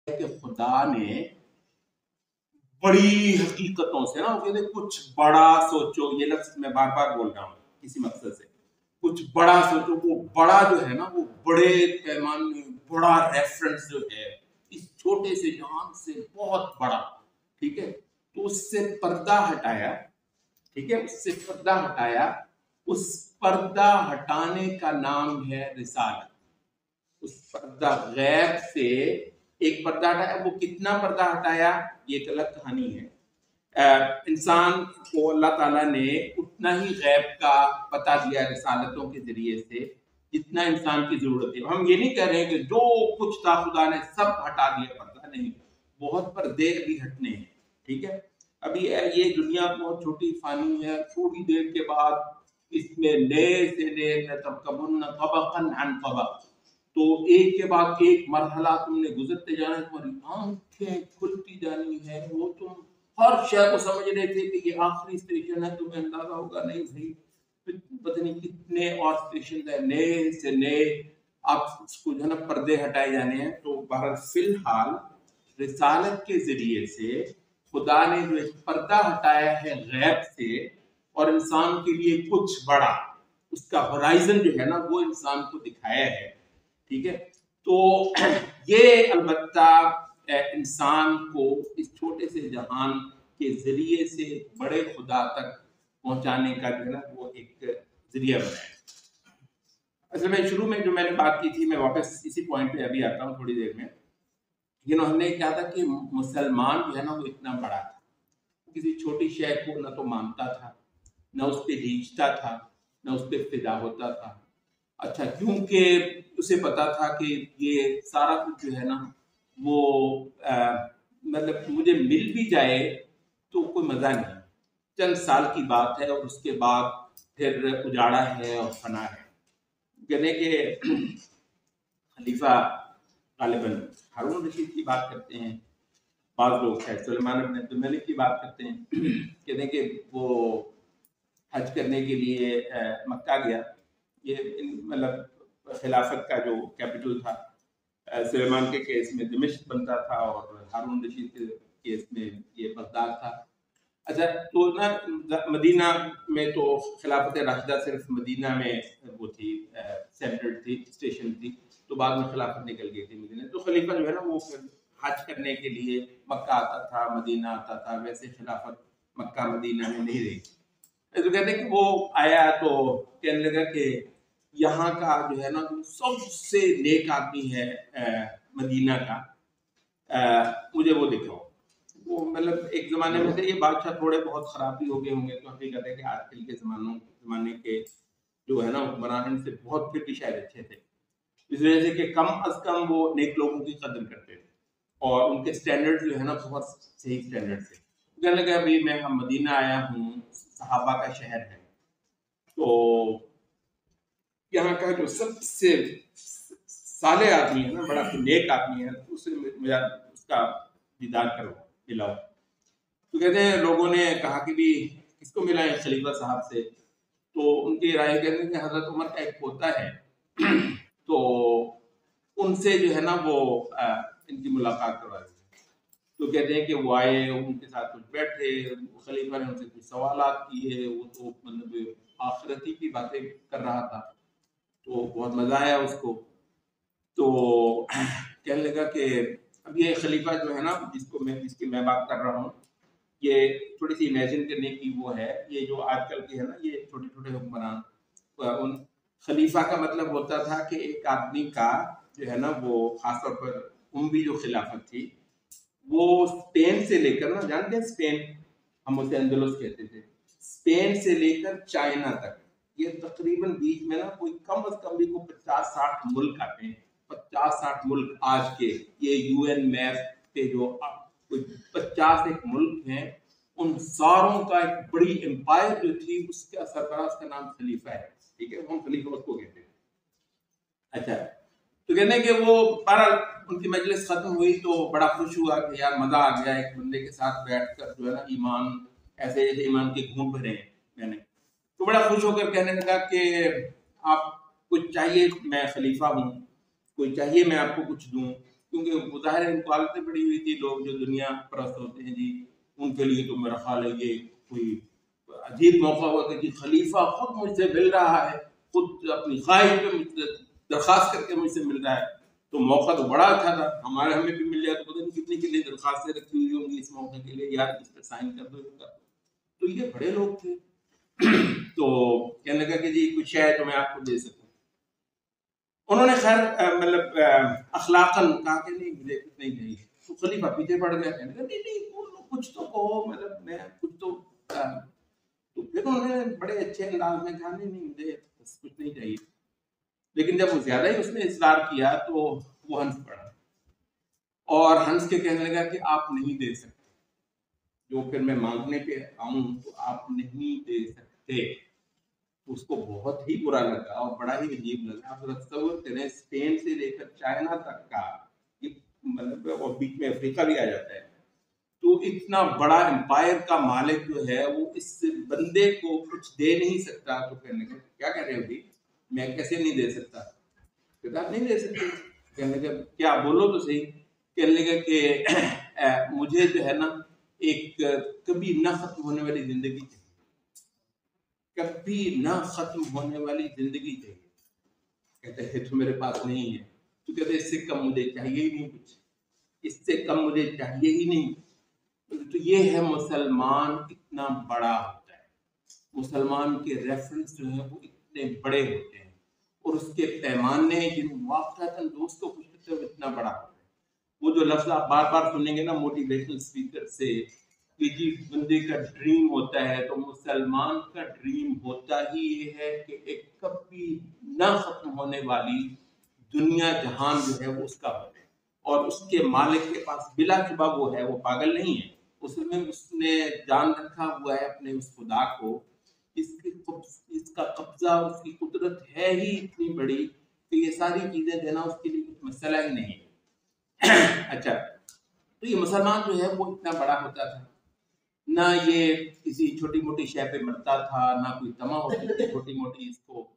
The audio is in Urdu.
کہ خدا نے بڑی حقیقتوں سے نا وہ کہتے کچھ بڑا سوچو، یہ لفظ میں بار بار بول رہا ہوں کسی مقصد سے، کچھ بڑا سوچو. وہ بڑا جو ہے نا وہ بڑے پیمانے بڑا ریفرنس جو ہے اس چھوٹے سے جہان سے بہت بڑا، ٹھیک ہے. تو اس سے پردہ ہٹایا، ٹھیک ہے، اس سے پردہ ہٹایا. اس پردہ ہٹانے کا نام ہے رسالت. اس پردہ غیب سے ایک پردہ ہٹایا. وہ کتنا پردہ ہٹایا یہ ایک الگ کہانی ہے. انسان کو اللہ تعالیٰ نے اتنا ہی غیب کا پتہ دیا رسالتوں کے ذریعے سے جتنا انسان کی ضرورت ہے. ہم یہ نہیں کہہ رہے ہیں کہ جو کچھ تھا خدا نے سب ہٹا دیا پردہ، نہیں، بہت پردے بھی ہٹنے ہیں، ٹھیک ہے. ابھی یہ دنیا بہت چھوٹی فانی ہے، تھوڑی دیر کے بعد اس میں نئے سے نئے لترکبن طبقا عن طبق، تو ایک کے بعد ایک مرحلہ تم نے گزرتے جانا ہے، تمہاری آنکھیں کھلتی جانی ہے. وہ تم ہر شے کو سمجھ رہے تھے کہ یہ آخری اسٹیشن ہے، تمہیں اندازہ ہوگا نہیں بھائی پتہ نہیں کتنے اور اسٹیشن ہیں نئے سے نئے. آپ اس کو جو ہے نا پردے ہٹائے جانے ہیں. تو بہرحال فی الحال رسالت کے ذریعے سے خدا نے جو ایک پردہ ہٹایا ہے غیب سے اور انسان کے لیے کچھ بڑا، اس کا ہورائزن جو ہے نا وہ انسان کو دکھایا ہے، ٹھیک ہے. تو یہ البتہ انسان کو اس چھوٹے سے جہان کے ذریعے سے بڑے خدا تک پہنچانے کا جو ہے نا وہ ایک ذریعہ بنایا. اصل میں شروع میں جو میں نے بات کی تھی، میں واپس اسی پوائنٹ پہ ابھی آتا ہوں تھوڑی دیر میں. ہم نے کہا تھا کہ مسلمان جو ہے نا وہ اتنا بڑا تھا، کسی چھوٹی شے کو نہ تو مانتا تھا، نہ اس پہ ریجھتا تھا، نہ اس پہ فدا ہوتا تھا. اچھا، کیونکہ اسے پتا تھا کہ یہ سارا کچھ جو ہے نا وہ مطلب مجھے مل بھی جائے تو کوئی مزہ نہیں، چند سال کی بات ہے اور اس کے بعد پھر اجاڑا ہے اور فنا ہے. کہنے کہ خلیفہ غالباً ہارون رشید کی بات کرتے ہیں، بعض لوگ سلیمان بن عبد الملک کی بات کرتے ہیں. کہتے ہیں کہ وہ حج کرنے کے لیے مکہ گیا. یہ مطلب خلافت کا جو کیپٹل تھا سلیمان کے کیس میں دمشق بنتا تھا اور ہارون رشید کے کیس میں یہ بغداد تھا. اچھا، تو نا مدینہ میں تو خلافت راشدہ صرف مدینہ میں وہ تھی، سینٹر تھی، اسٹیشن تھی. تو بعد میں خلافت نکل گئی تھی مدینہ. تو خلیفہ جو ہے نا وہ حج کرنے کے لیے مکہ آتا تھا، مدینہ آتا تھا. ویسے خلافت مکہ مدینہ میں نہیں رہی. تو کہتے ہیں کہ وہ آیا تو کہنے لگا کہ یہاں کا جو ہے نا سب سے نیک آدمی ہے مدینہ کا، مجھے وہ دکھاؤ. وہ مطلب ایک زمانے میں سے یہ بادشاہ تھوڑے بہت خراب بھی ہو گئے ہوں گے، تو حقیقت ہے کہ آج کل کے زمانے کے جو ہے نا حکمران سے بہت پھر بھی شاید اچھے تھے، اس وجہ سے کہ کم از کم وہ نیک لوگوں کی قدر کرتے تھے اور ان کے سٹینڈرڈ جو ہے نا بہت صحیح سٹینڈرڈ تھے. کہنے لگا ابھی میں مدینہ آیا ہوں، صحابہ کا شہر ہے، تو یہاں کا جو سب سے صالح آدمی ہے نا، بڑا نیک آدمی ہے، اسے مجھے اس کا دیدار کرو، ملاؤ. تو کہتے ہیں لوگوں نے کہا کہ بھی کس کو ملا ہے خلیفہ صاحب سے. تو ان کی رائے کہتے ہیں کہ حضرت عمر کا ایک پوتا ہے، تو ان سے جو ہے نا وہ ان کی ملاقات کروا دی. تو کہتے ہیں کہ وہ آئے، ان کے ساتھ کچھ بیٹھے، خلیفہ نے ان سے کچھ سوالات کیے. وہ تو مطلب آخرتی کی باتیں کر رہا تھا، تو بہت مزہ آیا اس کو. تو کہنے لگا کہ اب یہ خلیفہ جو ہے نا جس کی میں بات کر رہا ہوں، یہ تھوڑی سی امیجن کرنے کی وہ ہے. یہ جو آج کل کے ہے نا یہ چھوٹے چھوٹے حکمران، ان خلیفہ کا مطلب ہوتا تھا کہ ایک آدمی کا جو ہے نا وہ خاص طور پر اموی جو خلافت تھی وہ اسپین سے لے کر نا، جانتے ہیں اسپین، ہم اسے اندلس کہتے تھے، اسپین سے لے کر چائنا تک، یہ تقریباً بیچ میں نا کوئی کم از کم بھی کوئی 50-60 ملک آتے ہیں. 50-60 ملک آج کے یہ یو این میپ پہ جو کوئی 50 ایک ملک ہیں، ان ساروں کا ایک بڑی امپائر جو تھی اس کا سربراہ کا نام خلیفہ ہے، ٹھیک ہے، ہم خلیفہ اس کو کہتے ہیں. اچھا، تو کہتے ہیں کہ وہ بہرحال ان کی مجلس ختم ہوئی تو بڑا خوش ہوا کہ یار مزہ آ گیا ایک بندے کے ساتھ بیٹھ کر جو ہے نا ایمان ایسے جیسے ایمان کے گھونٹ بھرے ہیں میں نے. تو بڑا خوش ہو کر کہنے لگا کہ آپ کچھ چاہیے، میں خلیفہ ہوں، کوئی چاہیے میں آپ کو کچھ دوں، کیونکہ وہ ظاہر ان کو عادتیں پڑی ہوئی تھی. لوگ جو دنیا پرست ہوتے ہیں جی ان کے لیے تو میرا خیال ہے یہ کوئی عجیب موقع ہوا کہ جی خلیفہ خود مجھ سے مل رہا ہے, خود اپنی خواہش پہ مجھ سے درخواست کر کے مجھ سے مل رہا ہے, تو موقع تو بڑا اچھا تھا. ہمیں بھی مل جائے تو پتہ نہیں کتنی کتنی درخواستیں رکھی ہوئی ہوں گی اس موقع کے لیے, یار اس پہ سائن کر دو. تو یہ بڑے لوگ تھے. تو کہنے لگا کہ جی کچھ ہے تو میں آپ کو دے سکوں. انہوں نے خیر مطلب اخلاقاً کہا کہ نہیں مجھے کچھ نہیں چاہیے. تو خلیفہ پیچھے پڑ گیا, کہنے لگا نہیں نہیں کچھ تو کہو, مطلب میں کچھ تو پھر انہوں نے بڑے اچھے انداز میں کہا نہیں نہیں مجھے بس کچھ نہیں چاہیے. لیکن جب وہ زیادہ ہی اس نے اصرار کیا تو وہ ہنس پڑا اور ہنس کے کہنے لگا کہ آپ نہیں دے سکتے, جو پھر میں مانگنے پہ آؤں تو آپ نہیں دے سکتے. اس کو بہت ہی برا لگا اور بڑا ہی عجیب لگا. آپ تصور کریں اسپین سے لے کر چائنا تک کا مطلب, اور بیچ میں افریقہ بھی آ جاتا ہے, تو اتنا بڑا امپائر کا مالک جو ہے وہ اس بندے کو کچھ دے نہیں سکتا. تو کہنے کا کیا کہہ رہے ہو بھائی, میں کیسے نہیں دے سکتا؟ کتاب نہیں دے سکتے. کہنے کا کیا بولو تو صحیح. کہنے لگا کہ مجھے جو ہے نا ایک کبھی نہ ختم ہونے والی زندگی چاہیے, کبھی نہ ختم ہونے والی زندگی چاہیے. کہتے ہیں تو میرے پاس نہیں ہے. تو کہتے اس سے کم مجھے چاہیے ہی نہیں, کچھ اس سے کم مجھے چاہیے ہی نہیں. تو یہ ہے مسلمان کتنا بڑا ہوتا ہے, مسلمان کے ریفرنس جو ہے وہ اتنے بڑے ہوتے ہیں, اور اس کے پیمانے جن واقعات دوست کو خوش کرتے ہوئے اتنا بڑا ہوتا ہے. وہ جو لفظ آپ بار بار سنیں گے نا موٹیویشنل اسپیکر سے کہ جی بندے کا ڈریم ہوتا ہے, تو مسلمان کا ڈریم ہوتا ہی یہ ہے کہ ایک کبھی نہ ختم ہونے والی دنیا جہان جو ہے وہ اس کا ہو, اور اس کے مالک کے پاس بلا شبہ وہ ہے, وہ پاگل نہیں ہے. اس نے جان رکھا ہوا ہے اپنے اس خدا کو. اس کا قبضہ, اس کی قدرت ہے ہی اتنی بڑی کہ یہ ساری چیزیں دینا اس کے لیے کچھ مسئلہ ہی نہیں. اچھا, تو یہ مسلمان جو ہے وہ اتنا بڑا ہوتا تھا, نہ یہ کسی چھوٹی موٹی شے پہ مرتا تھا, نہ کوئی تما ہوتی تھی چھوٹی موٹی اس کو